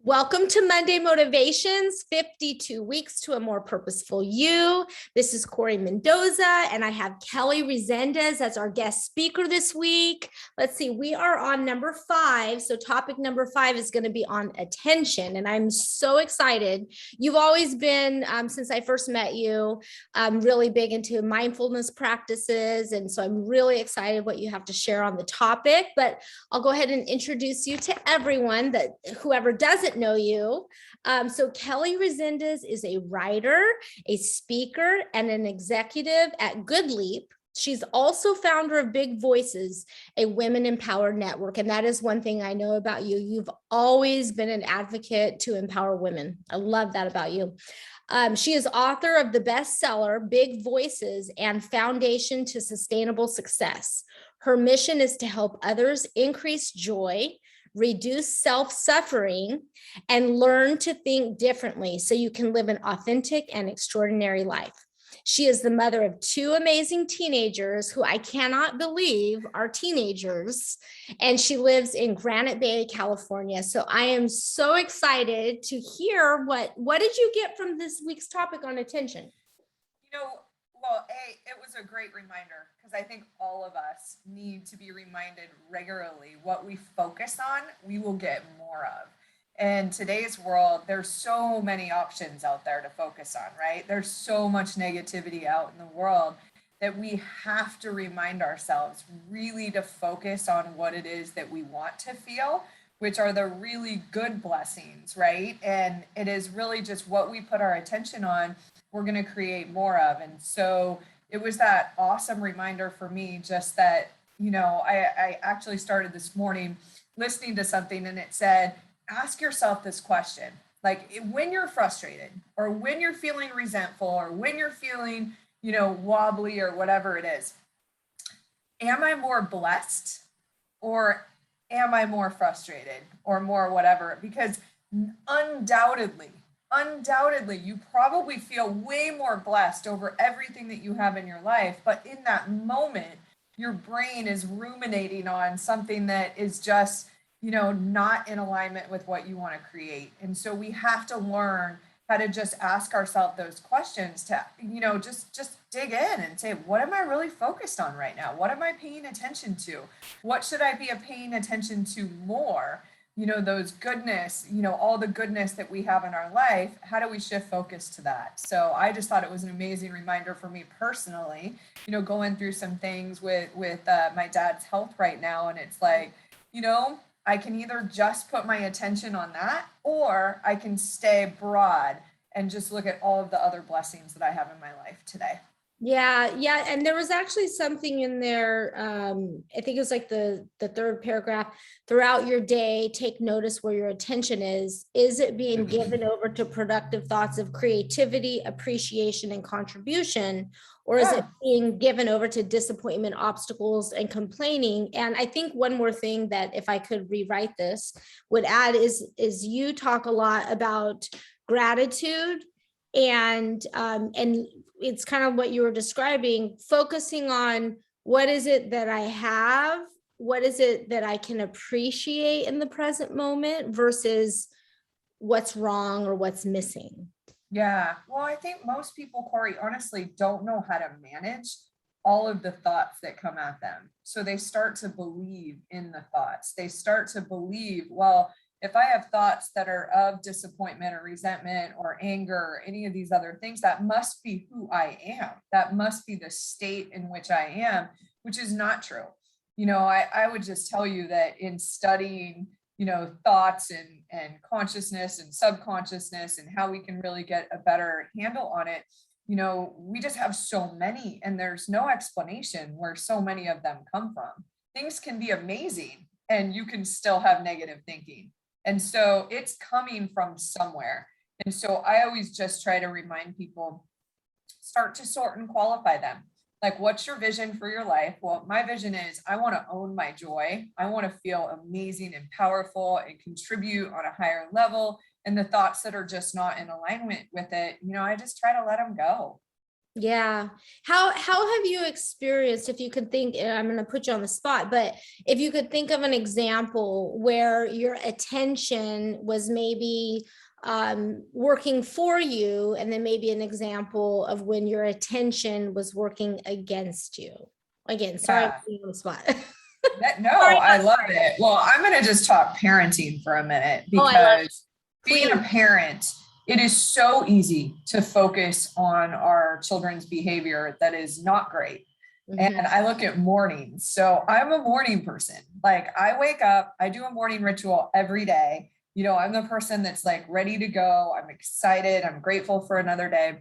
Welcome to Monday Motivations, 52 weeks to a more purposeful you. This is Corry Mendoza, and I have Kelly Resendez as our guest speaker this week. Let's see, we are on number 5. So topic number 5 is going to be on attention, and I'm so excited. You've always been, since I first met you, really big into mindfulness practices, and so I'm really excited what you have to share on the topic, but I'll go ahead and introduce you to everyone, that whoever doesn't know you. So Kelly Resendez is a writer, a speaker, and an executive at Good Leap. She's also founder of Big Voices, a women empowered network. And that is one thing I know about you. You've always been an advocate to empower women. I love that about you. She is author of the bestseller, Big Voices and Foundation to Sustainable Success. Her mission is to help others increase joy, reduce self-suffering, and learn to think differently so you can live an authentic and extraordinary life. She is the mother of 2 amazing teenagers who I cannot believe are teenagers, and she lives in Granite Bay, California. So I am so excited to hear what did you get from this week's topic on attention? Well, it was a great reminder because I think all of us need to be reminded regularly what we focus on, we will get more of. In today's world, there's so many options out there to focus on, right? There's so much negativity out in the world that we have to remind ourselves really to focus on what it is that we want to feel, which are the really good blessings, right? And it is really just what we put our attention on, we're going to create more of. And so it was that awesome reminder for me, just that, I actually started this morning listening to something and it said, ask yourself this question, like when you're frustrated or when you're feeling resentful or when you're feeling, wobbly or whatever it is, am I more blessed or am I more frustrated or more whatever? Because undoubtedly, you probably feel way more blessed over everything that you have in your life. But in that moment, your brain is ruminating on something that is just, not in alignment with what you want to create. And so we have to learn how to just ask ourselves those questions to, just dig in and say, what am I really focused on right now? What am I paying attention to? What should I be paying attention to more? Those goodness, all the goodness that we have in our life, how do we shift focus to that? So I just thought it was an amazing reminder for me personally, going through some things with my dad's health right now. And it's like, I can either just put my attention on that, or I can stay broad and just look at all of the other blessings that I have in my life today. Yeah. And there was actually something in there. I think it was like the third paragraph. Throughout your day, take notice where your attention is. Is it being given over to productive thoughts of creativity, appreciation, and contribution? Or is it being given over to disappointment, obstacles, and complaining? And I think one more thing that, if I could rewrite this, would add is you talk a lot about gratitude, and it's kind of what you were describing, focusing on what is it that I have, what is it that I can appreciate in the present moment versus what's wrong or what's missing. Yeah. Well, I think most people, Corry, honestly don't know how to manage all of the thoughts that come at them. So they start to believe in the thoughts. They start to believe, well, if I have thoughts that are of disappointment or resentment or anger or any of these other things, that must be who I am. That must be the state in which I am, which is not true. I would just tell you that in studying, thoughts and consciousness and subconsciousness and how we can really get a better handle on it, we just have so many, and there's no explanation where so many of them come from. Things can be amazing and you can still have negative thinking. And so it's coming from somewhere. And so I always just try to remind people, start to sort and qualify them. Like, what's your vision for your life? Well, my vision is I want to own my joy. I want to feel amazing and powerful and contribute on a higher level. And the thoughts that are just not in alignment with it, I just try to let them go. Yeah. How have you experienced, if you could think, and I'm going to put you on the spot, but if you could think of an example where your attention was maybe working for you, and then maybe an example of when your attention was working against you. Again, sorry, I'm Yeah. putting you on the spot. No, Sorry, I love it. Well, I'm going to just talk parenting for a minute oh, I love it. because being a parent, it is so easy to focus on our children's behavior that is not great. Mhm. And I look at mornings. So I'm a morning person. Like I wake up, I do a morning ritual every day. You know, I'm the person that's like ready to go. I'm excited. I'm grateful for another day.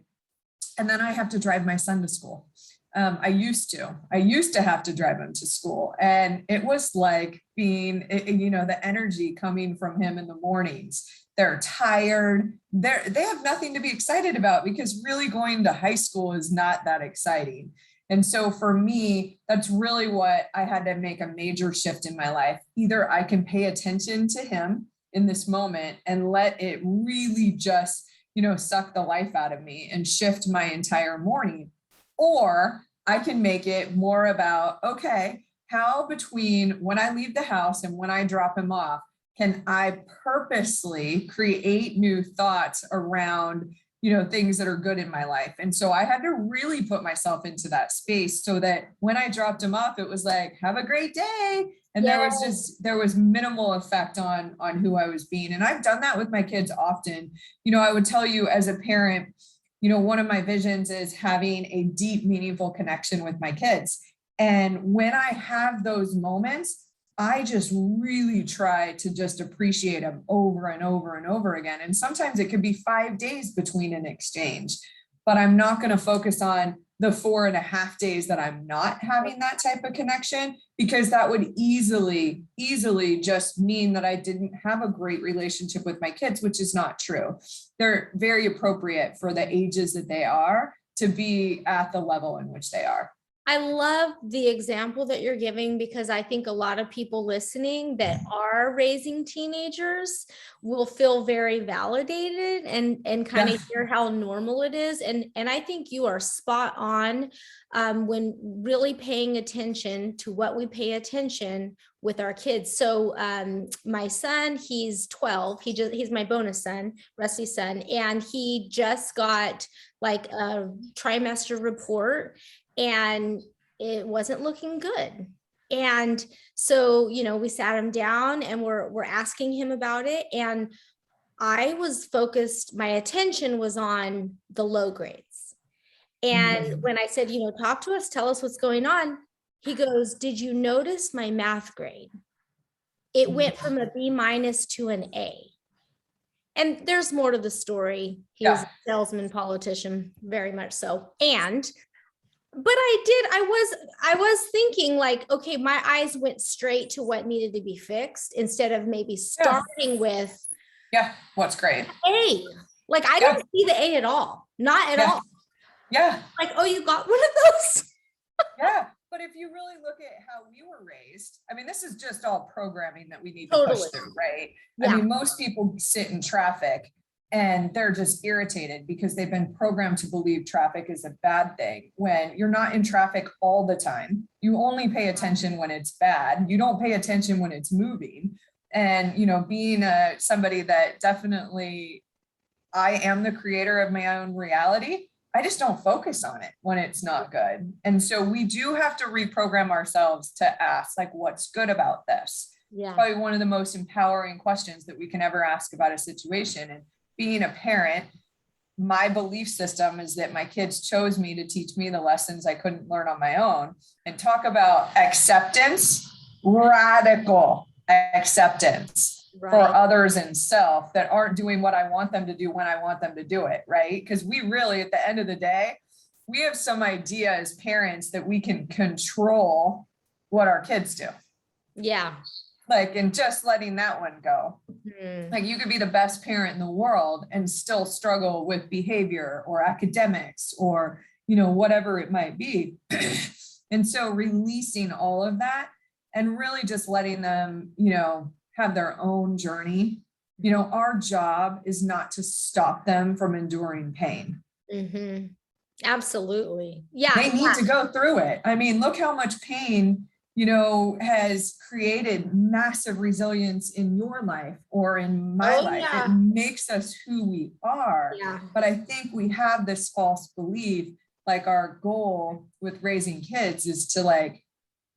And then I have to drive my son to school. I used to have to drive him to school, and it was like being, you know, the energy coming from him in the mornings. They're tired. They have nothing to be excited about because really going to high school is not that exciting. And so for me, that's really what I had to make a major shift in my life. Either I can pay attention to him in this moment and let it really just, you know, suck the life out of me and shift my entire morning. Or I can make it more about, okay, how between when I leave the house and when I drop him off, can I purposely create new thoughts around, you know, things that are good in my life? And so I had to really put myself into that space so that when I dropped him off, it was like, have a great day. And there was minimal effect on who I was being. And I've done that with my kids often. You know, I would tell you as a parent, you know, one of my visions is having a deep, meaningful connection with my kids. And when I have those moments, I just really try to just appreciate them over and over and over again. And sometimes it could be 5 days between an exchange, but I'm not going to focus on the 4.5 days that I'm not having that type of connection, because that would easily just mean that I didn't have a great relationship with my kids, which is not true. They're very appropriate for the ages that they are to be at the level in which they are. I love the example that you're giving, because I think a lot of people listening that are raising teenagers will feel very validated and kind of hear how normal it is. And I think you are spot on when really paying attention to what we pay attention with our kids. So my son, he's 12. He's my bonus son, Rusty's son, and he just got like a trimester report, and it wasn't looking good. And so, you know, we sat him down and we're asking him about it. And I was focused, my attention was on the low grades. And when I said, you know, talk to us, tell us what's going on, he goes, did you notice my math grade? It went from a B- to an A. And there's more to the story. He was a salesman, politician, very much so. But I was thinking like, okay, my eyes went straight to what needed to be fixed instead of maybe starting with what's great. A. Like I didn't see the A at all. Not at all. Yeah. Like, oh, you got one of those? Yeah. But if you really look at how we were raised, I mean, this is just all programming that we need to push through, right? I mean, most people sit in traffic and they're just irritated because they've been programmed to believe traffic is a bad thing, when you're not in traffic all the time. You only pay attention when it's bad. You don't pay attention when it's moving. And, you know, being somebody that definitely, I am the creator of my own reality, I just don't focus on it when it's not good. And so we do have to reprogram ourselves to ask, like, what's good about this? Yeah. Probably one of the most empowering questions that we can ever ask about a situation. And being a parent, my belief system is that my kids chose me to teach me the lessons I couldn't learn on my own. And talk about acceptance, radical acceptance for others and self that aren't doing what I want them to do when I want them to do it, right? Because we really, at the end of the day, we have some idea as parents that we can control what our kids do. Yeah. Like, and just letting that one go. Like, you could be the best parent in the world and still struggle with behavior or academics or, you know, whatever it might be. And so releasing all of that and really just letting them, you know, have their own journey. You know, our job is not to stop them from enduring pain. Absolutely. Yeah. They need to go through it. I mean, look how much pain, has created massive resilience in your life or in my life. Yeah. It makes us who we are. Yeah. But I think we have this false belief, like our goal with raising kids is to like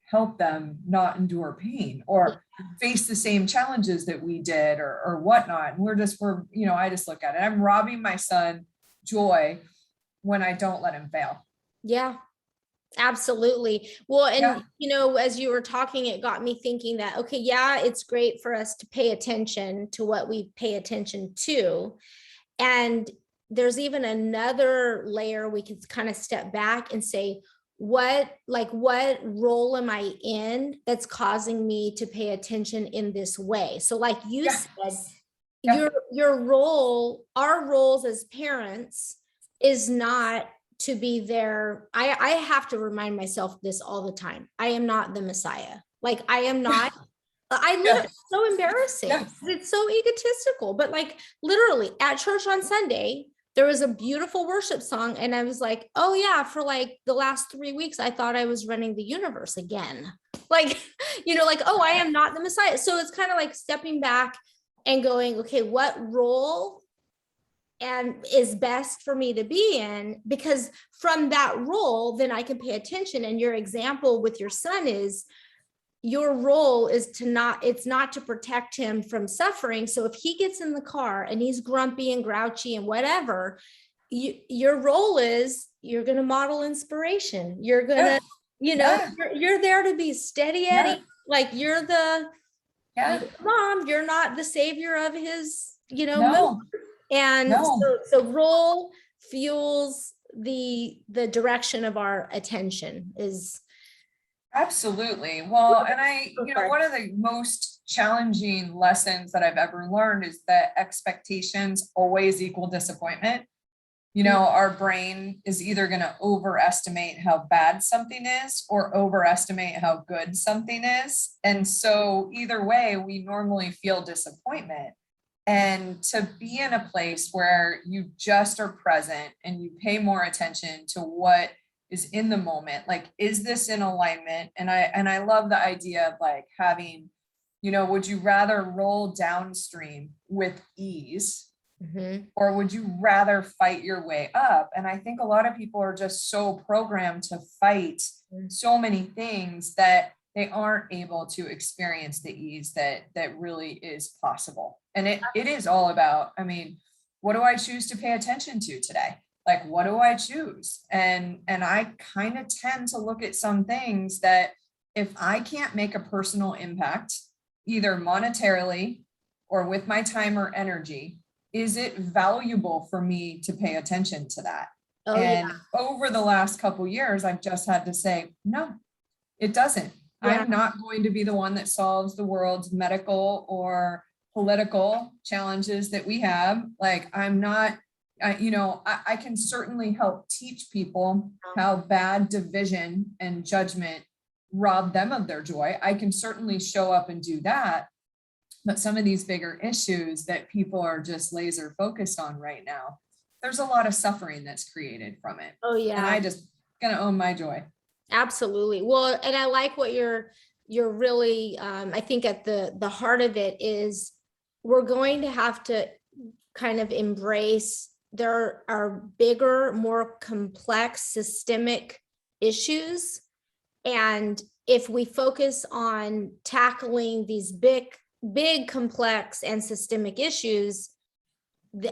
help them not endure pain or face the same challenges that we did or whatnot. And I just look at it. I'm robbing my son joy when I don't let him fail. Yeah. Absolutely. Well, and Yeah. as you were talking, it got me thinking that, okay, yeah, it's great for us to pay attention to what we pay attention to. And there's even another layer we could kind of step back and say, what role am I in that's causing me to pay attention in this way? So like you said, your role, our roles as parents is not to be there. I have to remind myself this all the time. I am not the Messiah. Like I am not. I literally, so embarrassing. It's so egotistical, but like literally at church on Sunday, there was a beautiful worship song. And I was like, oh yeah, for like the last 3 weeks, I thought I was running the universe again. Like, oh, I am not the Messiah. So it's kind of like stepping back and going, okay, what role and is best for me to be in, because from that role, then I can pay attention. And your example with your son is your role is it's not to protect him from suffering. So if he gets in the car and he's grumpy and grouchy and whatever, your role is you're going to model inspiration. You're going to, you're there to be steady Eddie. Like you're the mom, you're not the savior of his, mood. And so role fuels the direction of our attention is. Absolutely. Well, and one of the most challenging lessons that I've ever learned is that expectations always equal disappointment. Our brain is either going to overestimate how bad something is or overestimate how good something is. And so either way, we normally feel disappointment. And to be in a place where you just are present and you pay more attention to what is in the moment, like, is this in alignment? And I love the idea of like having, would you rather roll downstream with ease or would you rather fight your way up? And I think a lot of people are just so programmed to fight so many things that they aren't able to experience the ease that really is possible. And it is all about, what do I choose to pay attention to today? Like, what do I choose? And I kind of tend to look at some things that if I can't make a personal impact, either monetarily or with my time or energy, is it valuable for me to pay attention to that? Over the last couple of years, I've just had to say, no, it doesn't. I'm not going to be the one that solves the world's medical or political challenges that we have. Like, I'm not, I can certainly help teach people how bad division and judgment rob them of their joy. I can certainly show up and do that. But some of these bigger issues that people are just laser focused on right now, there's a lot of suffering that's created from it. Oh yeah. And I just gonna own my joy. Absolutely. Well, and I like what you're really, I think at the heart of it is we're going to have to kind of embrace there are bigger, more complex systemic issues. And if we focus on tackling these big, complex and systemic issues,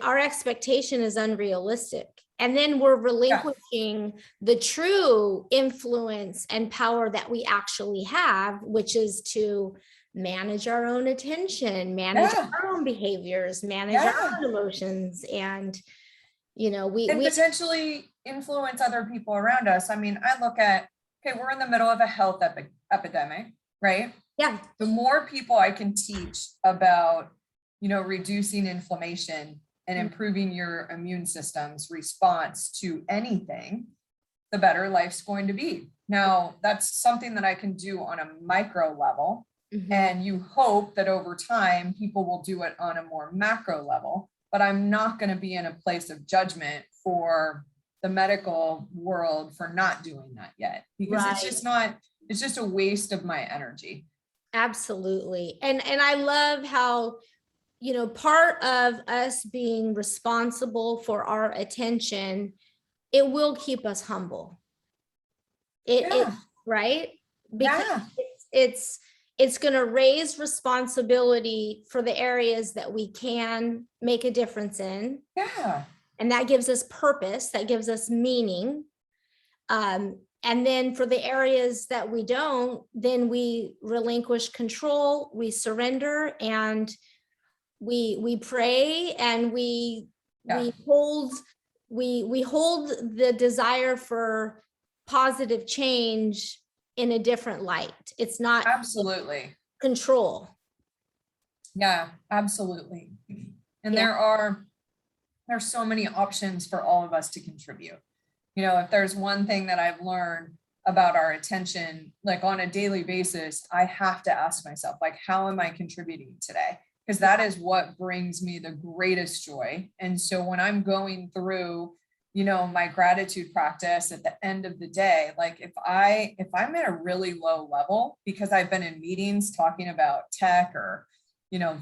our expectation is unrealistic. And then we're relinquishing the true influence and power that we actually have, which is to manage our own attention, manage our own behaviors, manage our own emotions. And, we potentially influence other people around us. I look at, okay, we're in the middle of a health epidemic, right? Yeah. The more people I can teach about, reducing inflammation and improving your immune system's response to anything, the better life's going to be. Now, that's something that I can do on a micro level. And you hope that over time, people will do it on a more macro level. But I'm not going to be in a place of judgment for the medical world for not doing that yet, because it's just a waste of my energy. Absolutely. And I love how, part of us being responsible for our attention, it will keep us humble. It right? Because Yeah. it's going to raise responsibility for the areas that we can make a difference in. Yeah. And that gives us purpose, that gives us meaning. And then for the areas that we don't, then we relinquish control, we surrender, and we pray, and we hold the desire for positive change in a different light. It's not Absolutely control. Yeah, absolutely. And there's so many options for all of us to contribute. If there's one thing that I've learned about our attention, like on a daily basis, I have to ask myself, like, how am I contributing today? Because that is what brings me the greatest joy. And so when I'm going through, my gratitude practice at the end of the day, like if I'm at a really low level because I've been in meetings talking about tech or,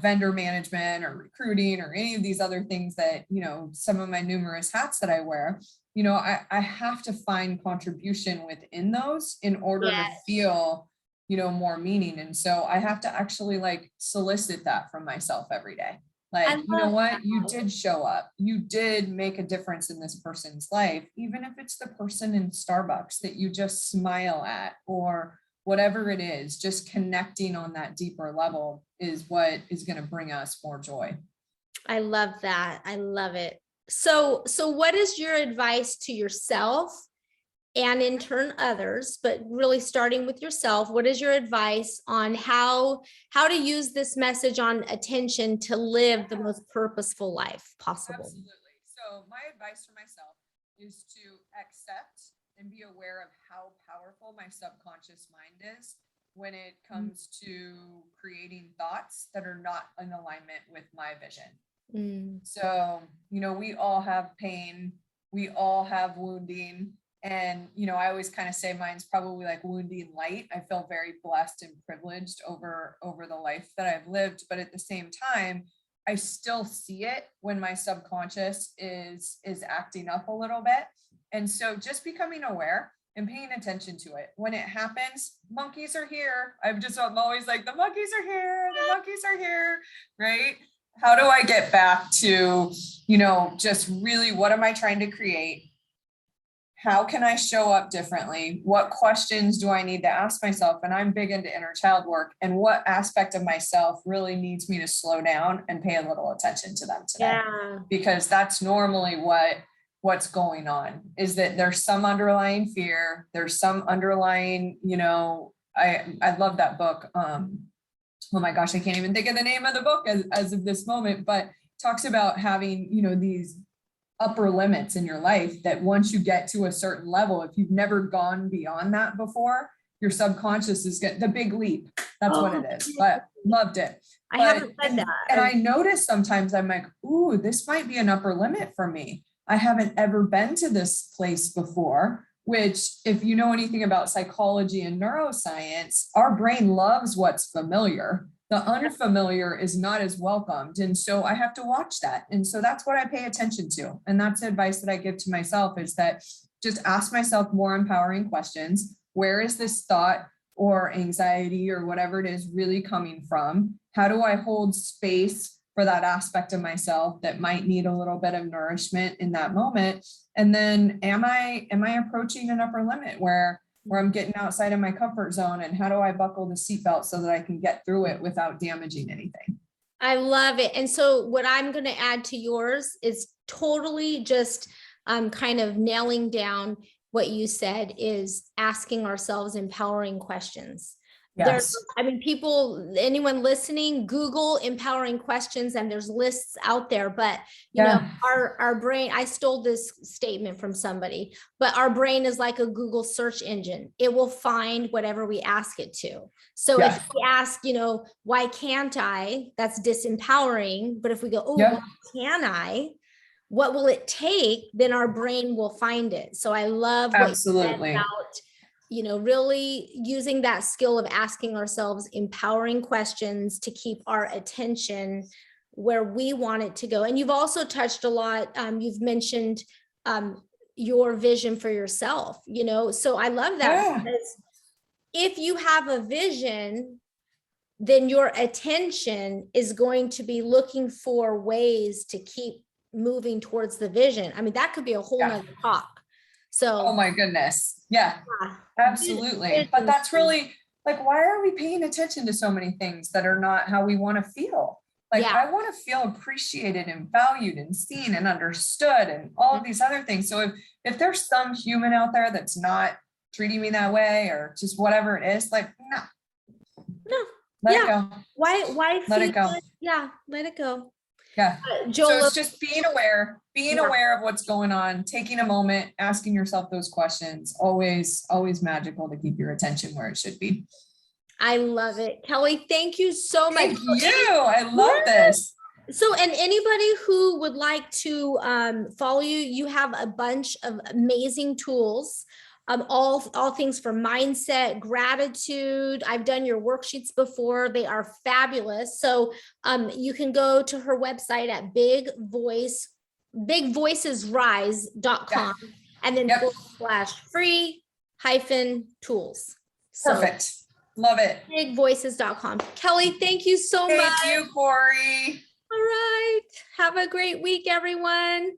vendor management or recruiting or any of these other things that, some of my numerous hats that I wear, I have to find contribution within those in order to feel, more meaning. And so I have to actually like solicit that from myself every day. Like, you know what, you did show up, you did make a difference in this person's life, even if it's the person in Starbucks that you just smile at or whatever it is, just connecting on that deeper level is what is going to bring us more joy. I love that. I love it. So what is your advice to yourself and in turn others, but really starting with yourself? What is your advice on how to use this message on attention to live the most purposeful life possible? Absolutely. So my advice for myself is to accept and be aware of how powerful my subconscious mind is when it comes to creating thoughts that are not in alignment with my vision. So, we all have pain, we all have wounding. And, I always kind of say mine's probably like wounding light. I feel very blessed and privileged over the life that I've lived. But at the same time, I still see it when my subconscious is acting up a little bit. And so just becoming aware and paying attention to it. When it happens, monkeys are here. I'm always like, the monkeys are here, right? How do I get back to, just really, what am I trying to create? How can I show up differently? What questions do I need to ask myself? And I'm big into inner child work. And what aspect of myself really needs me to slow down and pay a little attention to them today? Yeah. Because that's normally what's going on, is that there's some underlying fear. There's some underlying, I love that book. Oh my gosh, I can't even think of the name of the book as of this moment, but talks about having, these upper limits in your life that once you get to a certain level, if you've never gone beyond that before, your subconscious is the big leap. That's what it is. But loved it. I haven't said that. And I notice sometimes I'm like, ooh, this might be an upper limit for me. I haven't ever been to this place before, which, if you know anything about psychology and neuroscience, our brain loves what's familiar. The unfamiliar is not as welcomed. And so I have to watch that. And so that's what I pay attention to. And that's the advice that I give to myself, is that just ask myself more empowering questions. Where is this thought or anxiety or whatever it is really coming from? How do I hold space for that aspect of myself that might need a little bit of nourishment in that moment? And then am I approaching an upper limit where I'm getting outside of my comfort zone, and how do I buckle the seatbelt so that I can get through it without damaging anything? I love it. And so what I'm going to add to yours is totally just kind of nailing down what you said, is asking ourselves empowering questions. Yes. Anyone listening, Google empowering questions, and there's lists out there, but our brain, I stole this statement from somebody, but our brain is like a Google search engine. It will find whatever we ask it to. So if we ask, why can't I, that's disempowering. But if we go, why can I? what will it take, then our brain will find it. So I love what you said Absolutely. about, really using that skill of asking ourselves empowering questions to keep our attention where we want it to go. And you've also touched a lot, you've mentioned your vision for yourself, so I love that. Yeah. Because if you have a vision, then your attention is going to be looking for ways to keep moving towards the vision. I mean, that could be a whole nother talk. So, oh my goodness. Yeah, absolutely. vision. But that's really like, why are we paying attention to so many things that are not how we want to feel? Like, I want to feel appreciated and valued and seen and understood and all of these other things. So if there's some human out there that's not treating me that way, or just whatever it is, like, no, let it go. Why let it go? Yeah, let it go. Yeah. Joel, so it's just being aware of what's going on, taking a moment, asking yourself those questions. Always magical to keep your attention where it should be. I love it. Kelly, thank you so much. Thank you. I love this. So, and anybody who would like to follow you, you have a bunch of amazing tools, all things for mindset, gratitude. I've done your worksheets before. They are fabulous. So you can go to her website at bigvoicesrise.com and then /free-tools. Perfect. Love it. Bigvoices.com. Kelly, thank you so much. Thank you, Corry. All right. Have a great week, everyone.